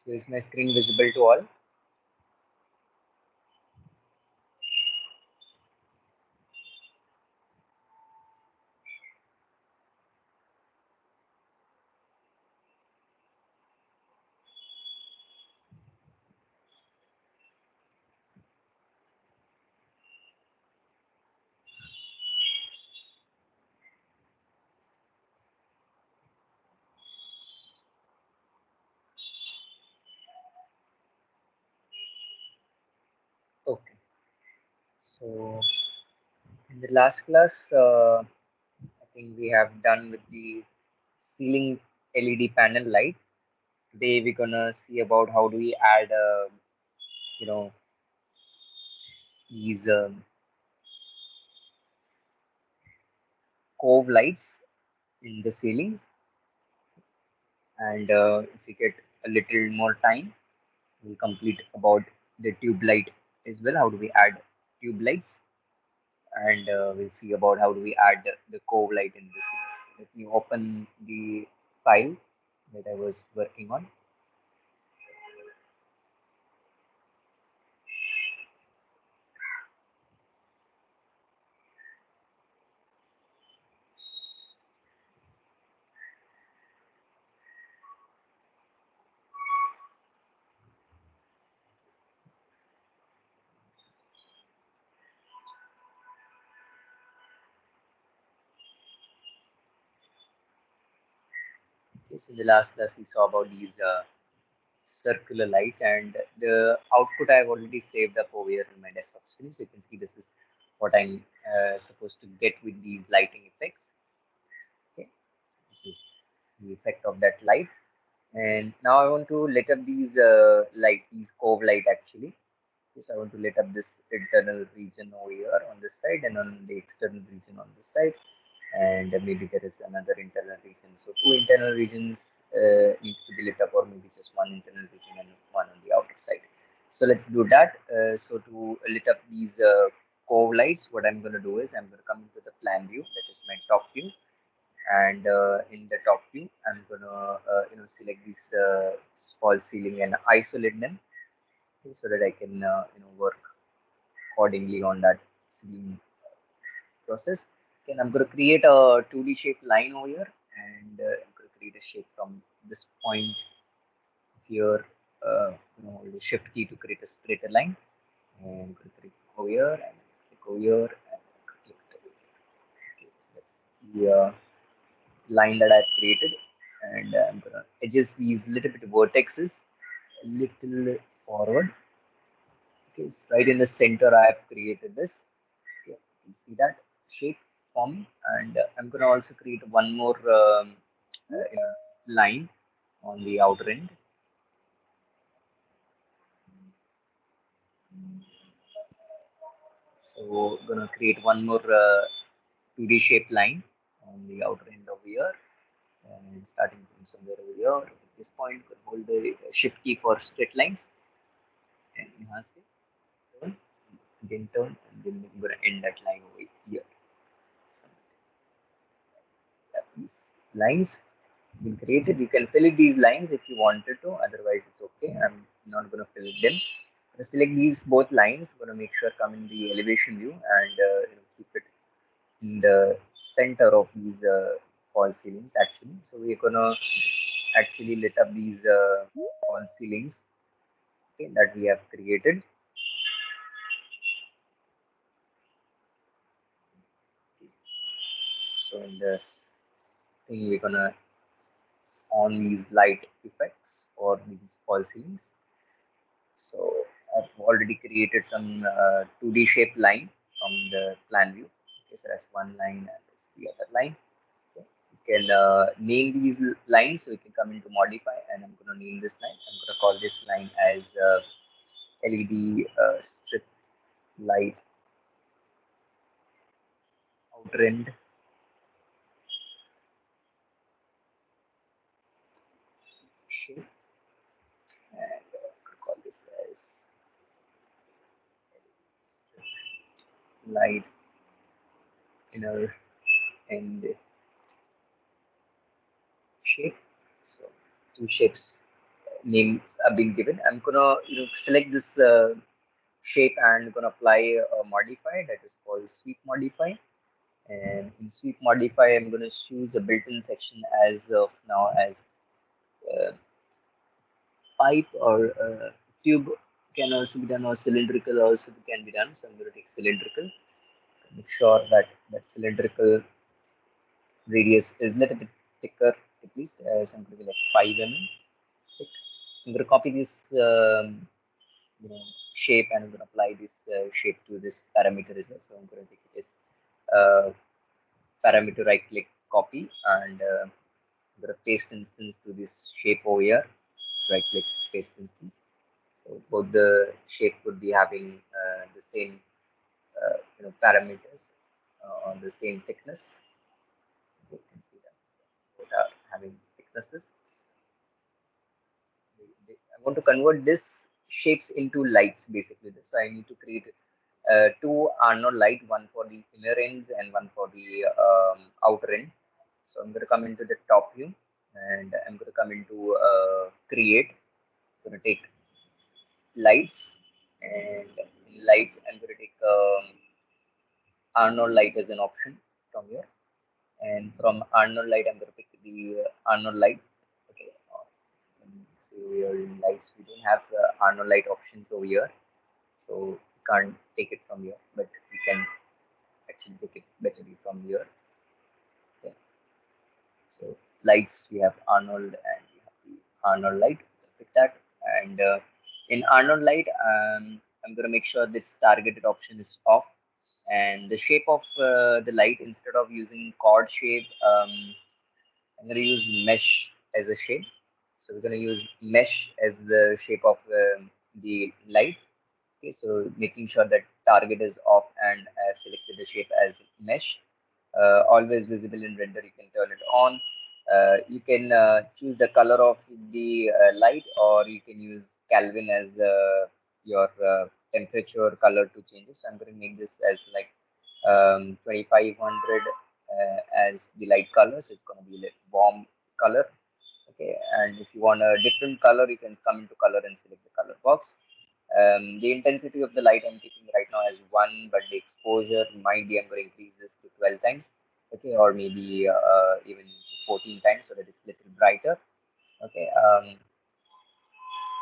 So is my screen visible to all? Okay. So in the last class, I think we have done with the ceiling LED panel light. Today we're gonna see about how do we add, you know, these cove lights in the ceilings. And if we get a little more time, we'll complete about the tube light as well. How do we add tube lights? And we'll see about how do we add the cove light in this case. Let me open the file that I was working on. Okay, so in the last class we saw about these circular lights, and the output I've already saved up over here in my desktop screen. So you can see this is what I'm supposed to get with these lighting effects. Okay, so this is the effect of that light. And now I want to let up these these cove light actually. Yes, I want to let up this internal region over here on this side and on the external region on this side, and maybe there is another internal region. So two internal regions needs to be lit up, or maybe just one internal region and one on the outer side. So let's do that. So to lit up these cove lights, what I'm going to do is I'm going to come into the plan view, that is my top view, and in the top view, I'm going to select this false ceiling and isolate them so that I can work accordingly on that ceiling process. And I'm going to create a 2D shape line over here, and I'm going to create a shape from this point here. Hold the shift key to create a splitter line, and I'm going to click over here and click over here and click over here. Okay, so that's the line that I've created, and I'm going to adjust these little bit vertexes a little forward. Okay, it's right in the center. I have created this. Okay, you can see that shape forming, and I'm going to also create one more line on the outer end. So I'm going to create one more 2D shaped line on the outer end over here, and starting from somewhere over here. At this point, hold the shift key for split lines, and turn, then turn, and then I'm going to end that line over here. So these lines been created. You can fill it these lines if you wanted to, otherwise it's okay. I'm not going to fill them. Select these both lines. I'm going to make sure come in the elevation view, and keep it in the center of these false ceilings actually. So we're going to actually lit up these false ceilings, okay, that we have created. So in this thing we're going to on these light effects or these false ceilings. So I've already created some 2D shaped line from the plan view. Okay, so that's one line and that's the other line. Okay. You can name these lines, so you can come into modify, and I'm going to name this line. I'm going to call this line as LED strip light outer end shape, and I'm going to call this as light inner end shape. So two shapes names are being given. I'm gonna select this shape and gonna apply a modifier that is called sweep modify. And in sweep modify, I'm gonna choose a built-in section as of now as uh, pipe or tube can also be done, or cylindrical also can be done. So I'm going to take cylindrical. Make sure that that cylindrical radius is a little bit thicker at least. So I'm going to be like 5 mm thick. I'm going to copy this shape and I'm going to apply this shape to this parameter as well. So I'm going to take it as parameter, right click, copy, and I'm going to paste instance to this shape over here. Right click, paste instance. So both the shape would be having the same parameters on the same thickness. You can see that both are having thicknesses. I want to convert this shapes into lights basically. So I need to create two Arnold light, one for the inner ends and one for the outer end. So I'm going to come into the top view and I'm going to come into create. I'm going to take lights, and in lights I'm going to take Arnold Light as an option from here, and from Arnold Light I'm going to pick the Arnold Light. Okay, so here in lights we don't have Arnold Light options over here, so we can't take it from here, but we can actually take it better from here. Okay. So lights we have Arnold and we have the Arnold Light. Pick that, and in Arnold Light I'm going to make sure this targeted option is off, and the shape of the light, instead of using chord shape, I'm going to use mesh as a shape. So we're going to use mesh as the shape of the light. Okay, so making sure that target is off and I have selected the shape as mesh. Always visible in render, you can turn it on. You can choose the color of the light, or you can use Kelvin as your temperature color to change it. So I'm going to make this as like 2500 as the light color, so it's going to be like warm color. Okay, and if you want a different color, you can come into color and select the color box. The intensity of the light I'm keeping right now as 1, but the exposure might be, I'm going to increase this to 12 times, okay, or maybe even 14 times, so that it's a little brighter. Okay,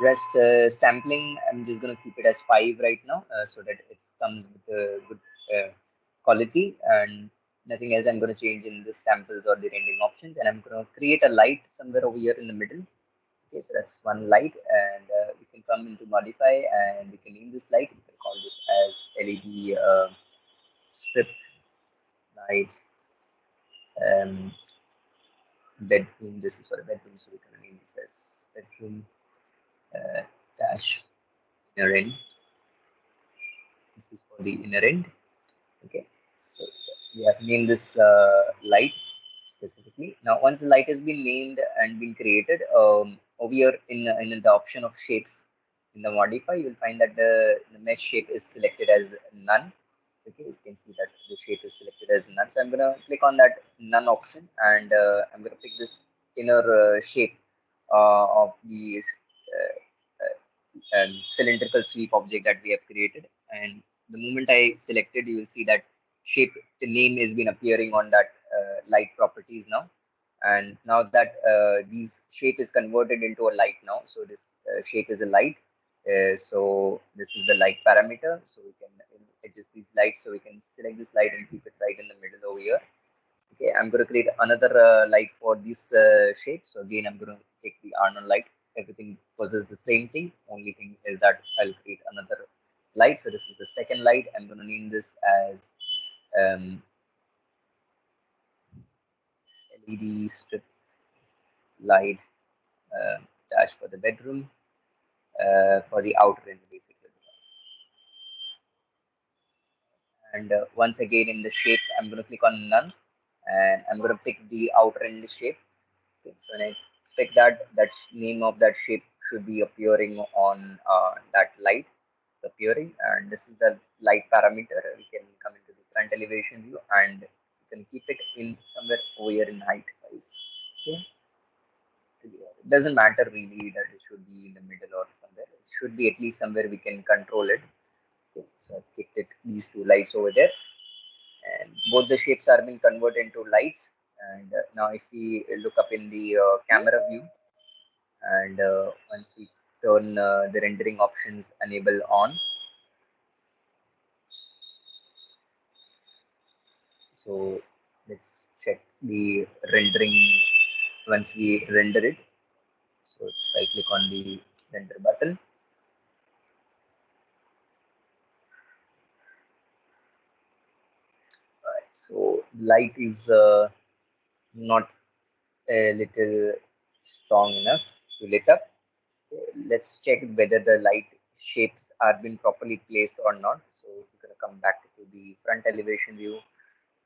rest sampling, I'm just going to keep it as 5 right now, so that it comes with a good quality, and nothing else I'm going to change in the samples or the rendering options. And I'm going to create a light somewhere over here in the middle. Okay, so that's one light, and we can come into modify and we can name this light. We can call this as LED strip light bedroom. This is for a bedroom, so we can name this as bedroom dash inner end. This is for the inner end. Okay, so we have named this light specifically. Now, once the light has been named and been created, over here in the option of shapes in the modify, you will find that the mesh shape is selected as none. Okay, you can see that the shape is selected as none. So I'm gonna click on that none option, and I'm gonna pick this inner shape of the cylindrical sweep object that we have created. And the moment I selected, you will see that shape, the name has been appearing on that light properties now. And now that these shape is converted into a light now, so this shape is a light. So this is the light parameter. So we can adjust these lights. So we can select this light and keep it right in the middle over here. Okay, I'm going to create another light for this shape. So again, I'm going to take the Arnold light. Everything possesses the same thing. Only thing is that I'll create another light. So this is the second light. I'm going to name this as um, LED strip light dash for the bedroom for the outer end basically. And once again in the shape, I'm going to click on none, and I'm going to pick the outer end shape. Okay, so when I pick that, that name of that shape should be appearing on that light. It's appearing, and this is the light parameter. We can come into the front elevation view, and you can keep it in somewhere over here in height wise. Okay. it doesn't matter really that it should be in the middle or somewhere. It should be at least somewhere we can control it. Okay, so I've picked it, these two lights over there, and both the shapes are being converted into lights. And now if we look up in the camera view, and once we turn the rendering options enable on, so let's check the rendering once we render it. So if I click on the render button, right, so light is not a little strong enough to lit up. Let's check whether the light shapes are been properly placed or not. So if you're going to come back to the front elevation view,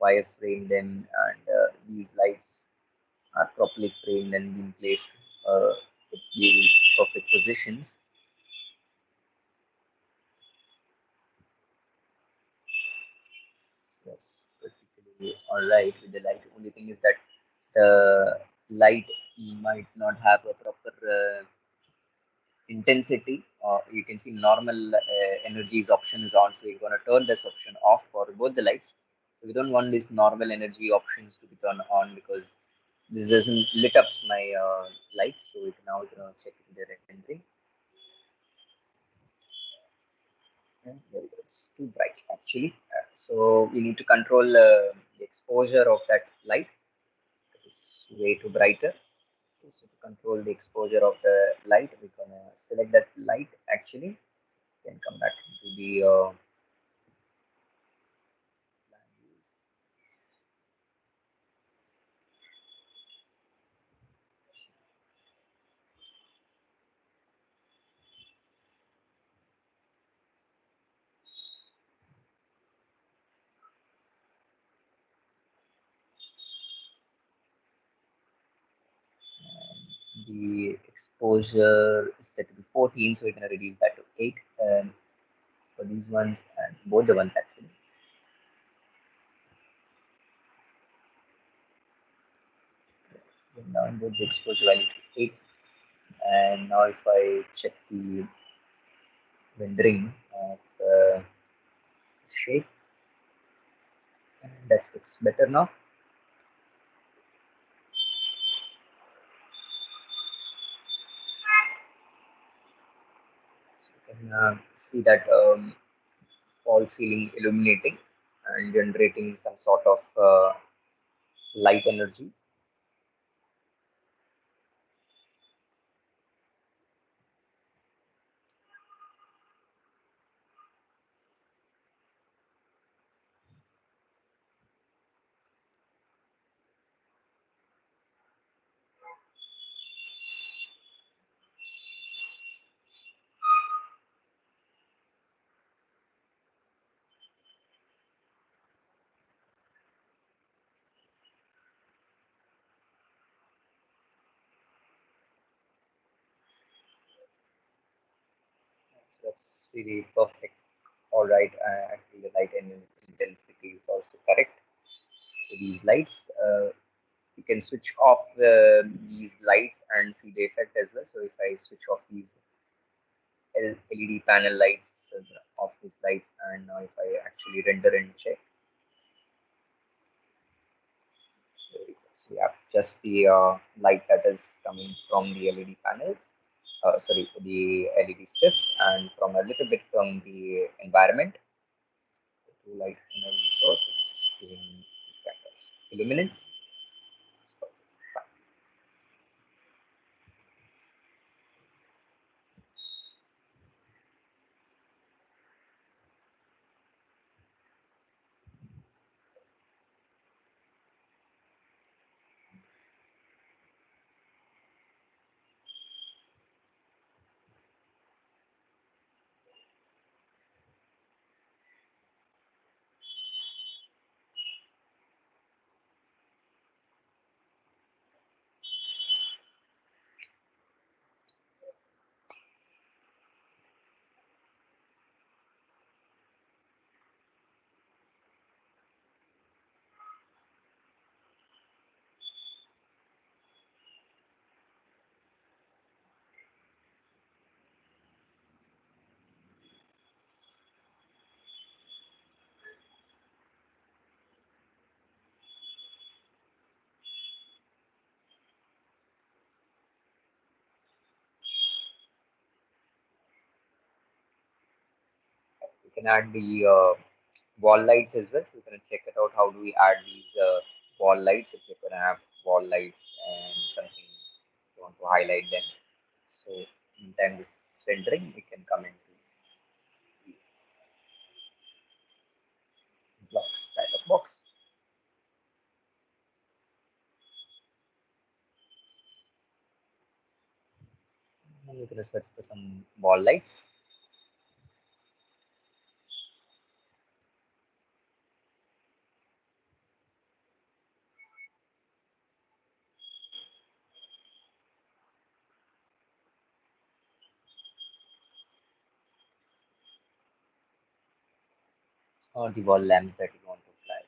wireframe them, and these lights are properly framed and being placed with the perfect positions. So that's particularly all right with the light. The only thing is that the light might not have a proper intensity. You can see normal energies option is on, so we're going to turn this option off for both the lights. So we don't want this normal energy options to be turned on because this doesn't lit up my lights. So we can now check the rendering. And there we go. It's too bright actually. So we need to control the exposure of that light. It's way too brighter. So to control the exposure of the light, we're gonna select that light actually. Then come back to the the exposure is set to be 14, so we're gonna reduce that to 8 for these ones and both the ones actually. So now both the exposure value to 8, and now if I check the rendering of shape, that looks better now. You can see that false ceiling illuminating and generating some sort of light energy. So that's really perfect. All right, actually the light and intensity is also correct. So these lights, you can switch off these lights and see the effect as well. So if I switch off these LED panel lights, off these lights, and now if I actually render and check, there we go. So we have just the light that is coming from the LED panels, sorry, the LED strips, and from a little bit from the environment, the two light energy source, which is giving this kind of illuminance. can add the wall lights as well. So we can check it out. How do we add these wall lights? If you're gonna have wall lights and something you want to highlight them. So in time this is rendering, we can come into the blocks dialog box. And you can search for some wall lights. Or the wall lamps that you want to apply.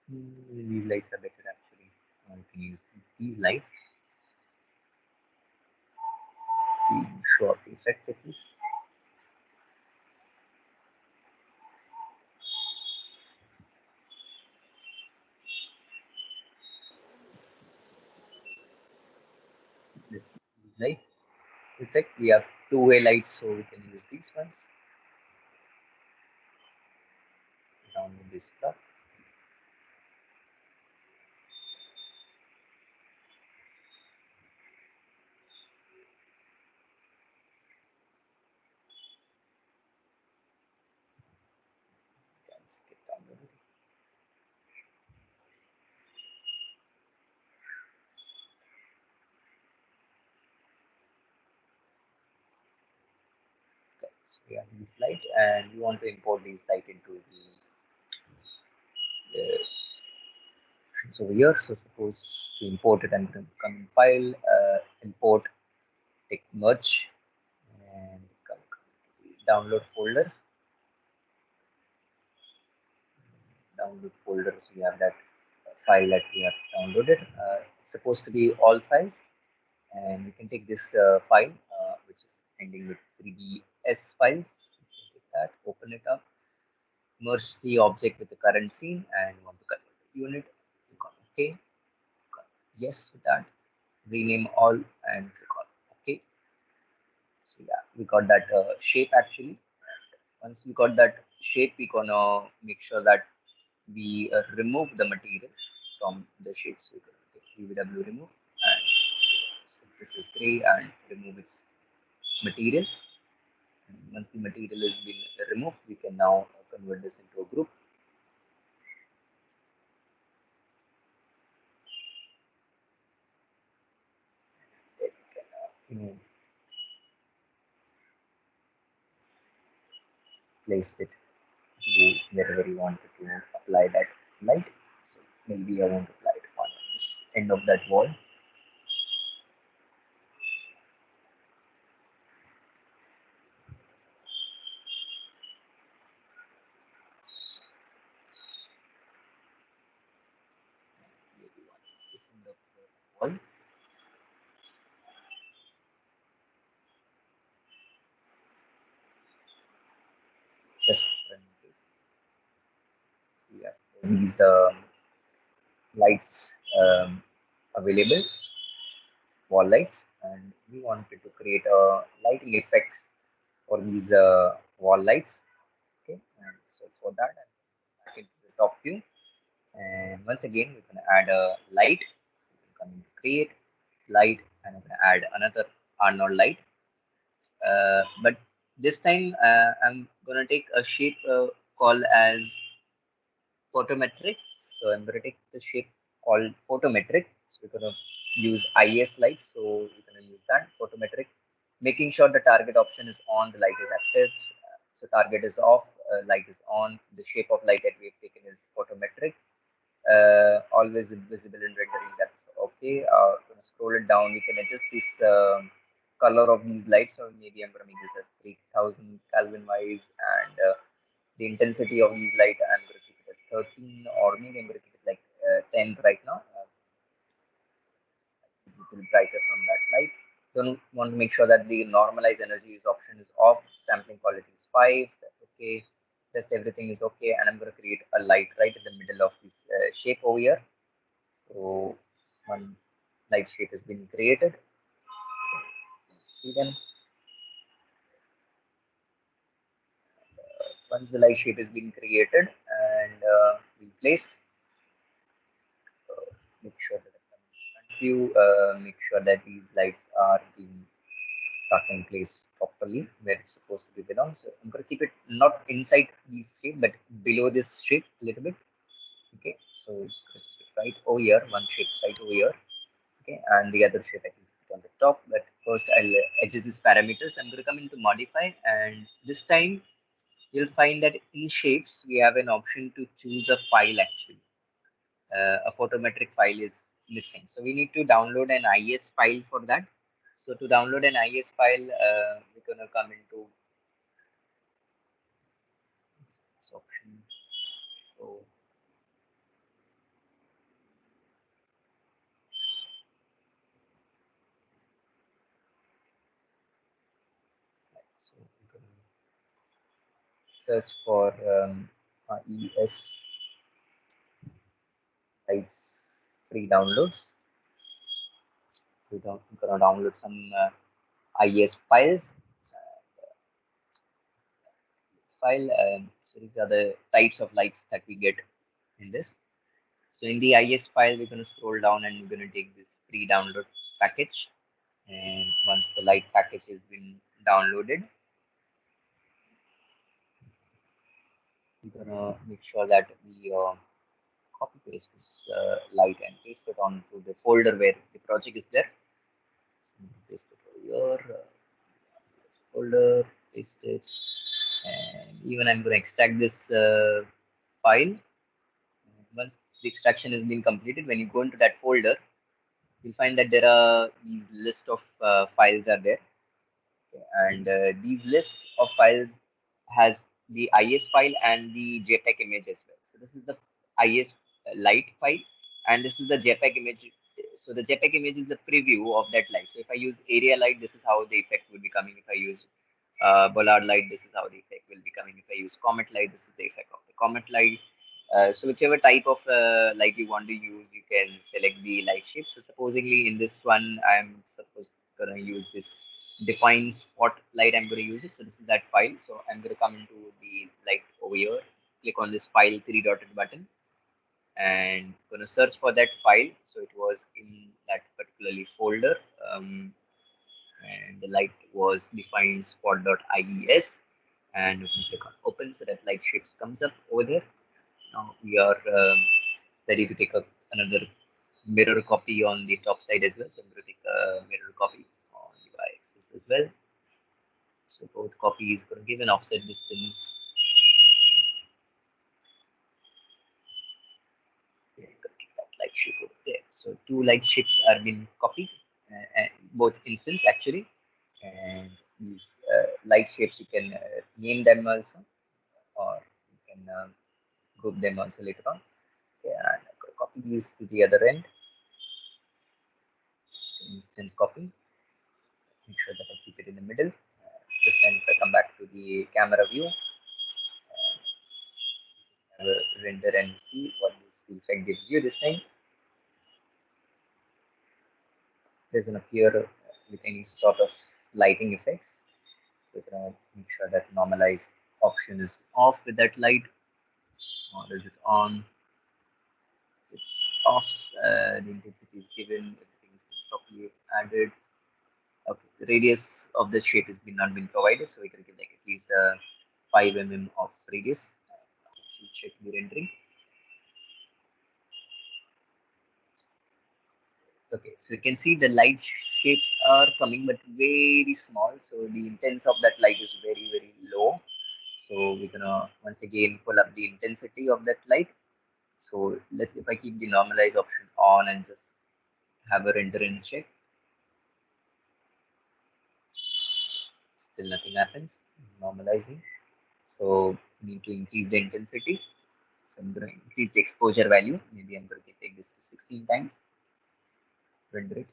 These lights are better actually. You can use these lights to show up the effect at least. These lights effect. We have two-way lights, so we can use these ones. Download this stuff. Let's get downloaded. Okay, so we have this light, and we want to import this light into the over here. So suppose to import it, I'm going to come in file, import, take merge, and come to download folders. Download folders. We have that file that we have downloaded. It's supposed to be all files, and we can take this file, which is ending with 3ds files. Take that, open it up, merge the object with the current scene, and want to convert the unit. Click on OK. Click on yes with that. Rename all and click on OK. So yeah, we got that shape actually. Once we got that shape, we gonna make sure that we remove the material from the shape. So we're gonna take UVW remove and set this is gray and remove its material. And once the material has been removed, we can now convert this into a group. Then we can place it wherever you wanted to apply that light. So maybe I want to apply it on this end of that wall. Maybe on this end of the wall. Just run this. We have these lights available, wall lights, and we wanted to create a lighting effects for these wall lights. Okay, and so for that, I'm back into the top view, and once again, we can add a light. We can come into create light, and we can add another Arnold light. But this time, I'm gonna take a shape called as photometrics. So I'm gonna take the shape called photometric. So we're gonna use IS lights, so we're going to use that photometric. Making sure the target option is on, the light is active. So target is off, light is on. The shape of light that we have taken is photometric. Always visible in rendering. That's okay. Gonna scroll it down. We can adjust this color of these lights. So maybe I'm gonna make this as 3000 Kelvin wise, and the intensity of these light I'm gonna keep it as 13, or maybe I'm gonna keep it like 10 right now. A little brighter from that light. Don't want to make sure that the normalized energies option is off. Sampling quality is 5. That's okay. Just everything is okay, and I'm going to create a light right in the middle of this shape over here. So one light shape has been created. See them. Once the light shape has been created and we placed, make sure that the front view, make sure that these lights are being stuck in place properly where it's supposed to be belong. So I'm going to keep it not inside this shape but below this shape a little bit. Okay, so right over here, one shape right over here. Okay, and the other shape I can put on the top. But first I'll adjust these parameters. I'm going to come into modify, and this time you'll find that in shapes we have an option to choose a file actually. A photometric file is missing. So we need to download an IS file for that. So to download an IS file, we're going to come into this option. So, so we're going to search for IES files free downloads. We're going to download some IES files. So these are the types of lights that we get in this. So in the IES file, we're going to scroll down and we're going to take this free download package. And once the light package has been downloaded, we're gonna make sure that we copy paste this light and paste it onto the folder where the project is there. So paste it over here, folder, paste it, and even I'm going to extract this file. Once the extraction has been completed, when you go into that folder, you'll find that there are these list of files are there, and these list of files has the IS file and the JPEG image as well. So this is the IS light file, and this is the JPEG image. So the JPEG image is the preview of that light. So if I use area light, this is how the effect will be coming. If I use bollard light, this is how the effect will be coming. If I use comet light, this is the effect of the comet light. So whichever type of light you want to use, you can select the light shape. So supposedly in this one, I'm supposed gonna use this define spot light. I'm going to use it. So this is that file. So I'm going to come into the light over here, click on this file three dotted button, and going to search for that file. So it was in that particularly folder, and the light was define spot.ies, and we can click on open so that light shapes comes up over there. Now we are ready to take another mirror copy on the top side as well. So I'm going to take a mirror copy on the y-axis as well. So both copies going to give an offset distance. Yeah, that light shape over there. So two light shapes are being copied, both instance actually, and these light shapes you can name them also, or you can group them also later on. Yeah, and I'm going to copy these to the other end. Instance copy. Make sure that I keep it in the middle. This time, if I come back to the camera view, render and see what this effect gives you this time. Doesn't appear with any sort of lighting effects. So we're gonna make sure that normalize option is off with that light, or is it on? It's off. The intensity is given. Everything is properly added. Okay, the radius of the shape has been not been provided, so we can give like at least 5 mm of radius. Check the rendering. Okay, so you can see the light shapes are coming, but very small. So the intensity of that light is very, very low. So we're gonna once again pull up the intensity of that light. So let's, if I keep the normalize option on and just have a render and check, still nothing happens. Normalizing. So need to increase the intensity. So I'm going to increase the exposure value. Maybe I'm going to take this to 16 times. Render it,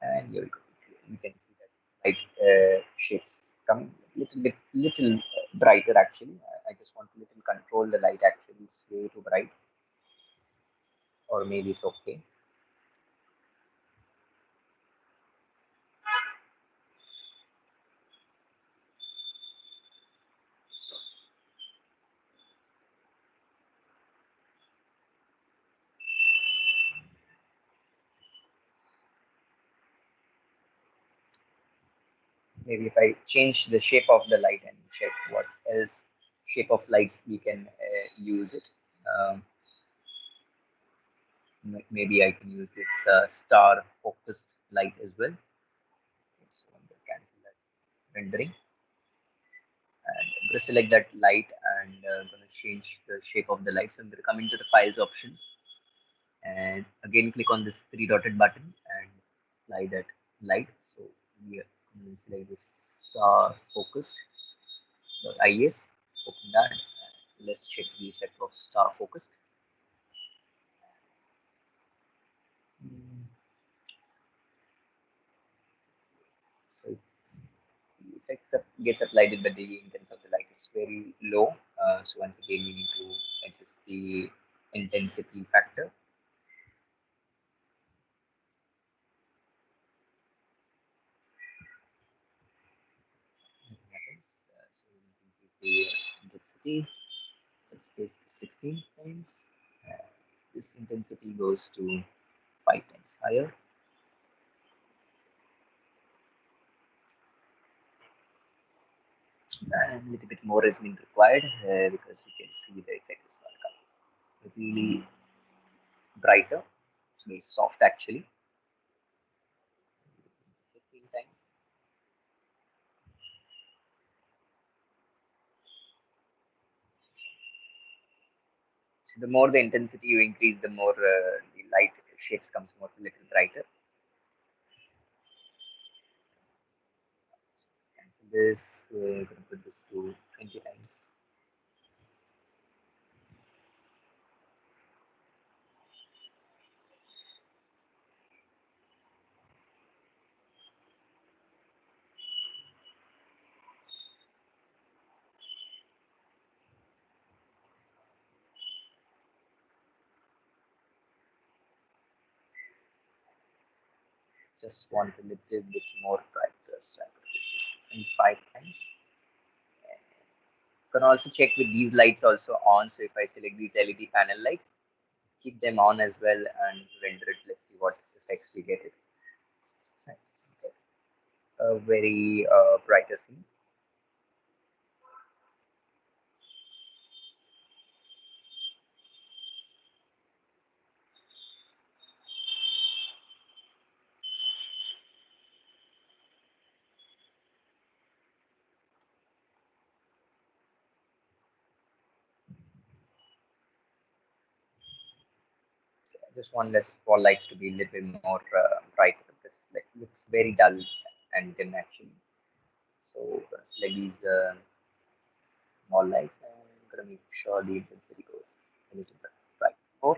and here we go. You can see that light shapes coming little brighter actually. I just want to little control the light actually. It's way too bright, or maybe it's okay. Maybe if I change the shape of the light and check what else shape of lights we can use it. Um, Maybe I can use this star focused light as well. So I'm going to cancel that rendering, and I'm going to select that light, and I'm going to change the shape of the light. So I'm going to come into the files options, and again click on this three dotted button and apply that light. So we are going to select this star focused .is, open that. Let's check the effect of star focused. Mm, So the effect that gets applied in the daily intensity of the light is very low. So once again, we need to adjust the intensity factor. Nothing happens. So we increase the intensity. Let's case to 16 times. Uh, this intensity goes to 5 times higher. And a little bit more has been required because we can see the effect is not coming really brighter. It's very soft actually. 15 times. So the more the intensity you increase, the more the light shapes comes more a little brighter. Cancel this. We're going to put this to 20 times. Just want a little bit more brighter. So I'm going to put this to 25 times. You can also check with these lights also on. So if I select these LED panel lights, keep them on as well and render it. Let's see what effects we get it. Okay. A very brighter scene. I just want less for lights to be a little bit more brighter. This like, looks very dull and dim actually. So select these small lights, and I'm gonna make sure the intensity goes a little bit bright more.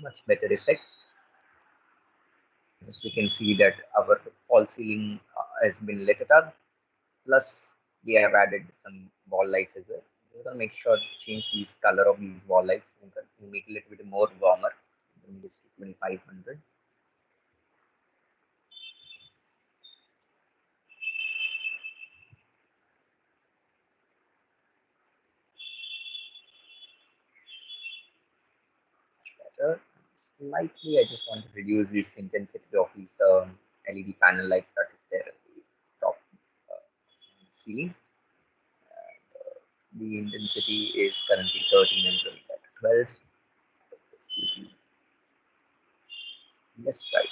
much better effect. As we can see that our false ceiling has been lit up. Plus, we have added some wall lights as well. We're gonna make sure to change these color of these wall lights to make it a little bit more warmer. Bring this to 2500. Better. Slightly, I just want to reduce this intensity of these LED panel lights that is there at the top uh, ceilings. The intensity is currently 13 and 12. Let's try it.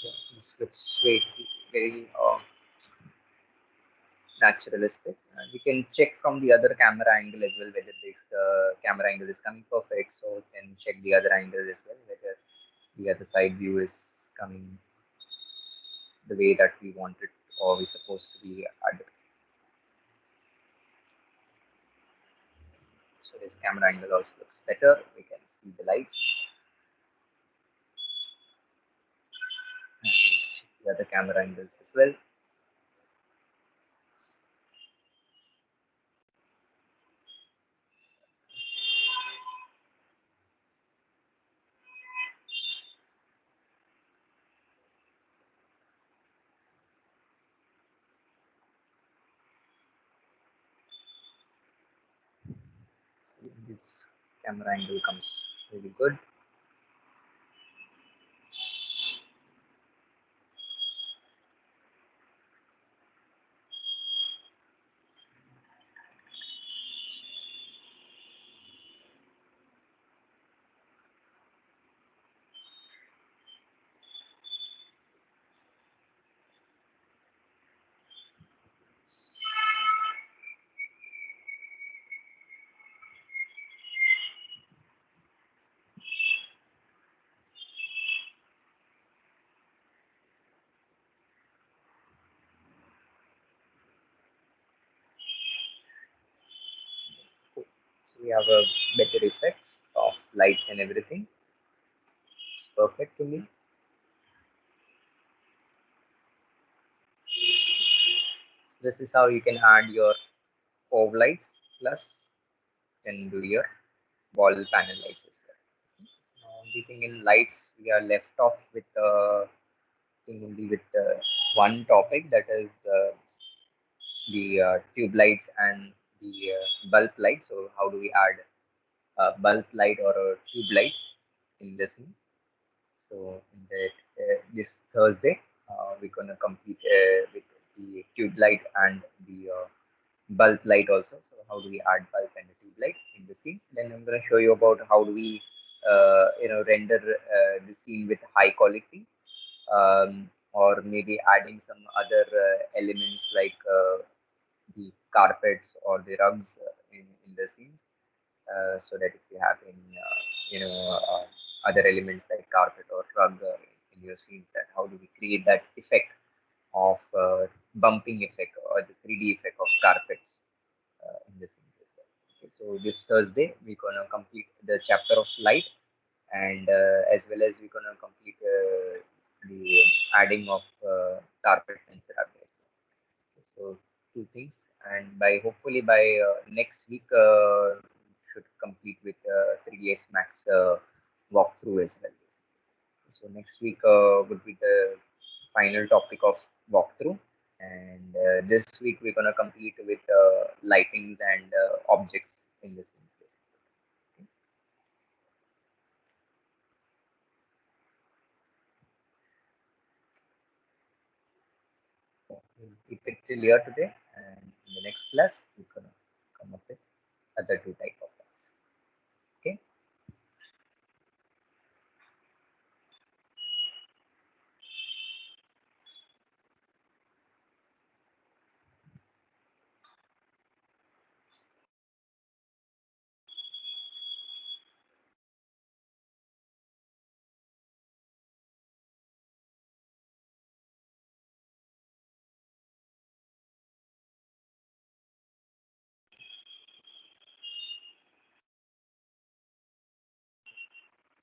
Yeah, this looks very naturalistic. We can check from the other camera angle as well whether this camera angle is coming perfect. So we can check the other angle as well whether the other side view is coming the way that we want it or we supposed to be at. So this camera angle also looks better. We can see the lights and the other camera angles as well. This camera angle comes really good. So we have a better effects of lights and everything. It's perfect to me. This is how you can add your Cove lights plus can do your wall panel lights as well. Only thing in lights we are left off with only with one topic, that is the tube lights and the bulb light. So how do we add a bulb light or a tube light in this scene? So in that this Thursday we're gonna complete with the tube light and the bulb light also. So how do we add bulb and the tube light in the scenes? Then I'm going to show you about how do we render the scene with high quality, or maybe adding some other elements like the carpets or the rugs in the scenes, so that if you have any other elements like carpet or rug in your scenes, that how do we create that effect of bumping effect or the 3D effect of carpets in the So this Thursday we're gonna complete the chapter of light, and as well as we're gonna complete the adding of carpet fencer out there. So two things, and by hopefully by next week should complete with 3ds Max walkthrough as well. So next week would be the final topic of walkthrough, and this week we're gonna complete with lightings and objects in this instance. We'll keep it till here today, and in the next class we're gonna come up with other two type of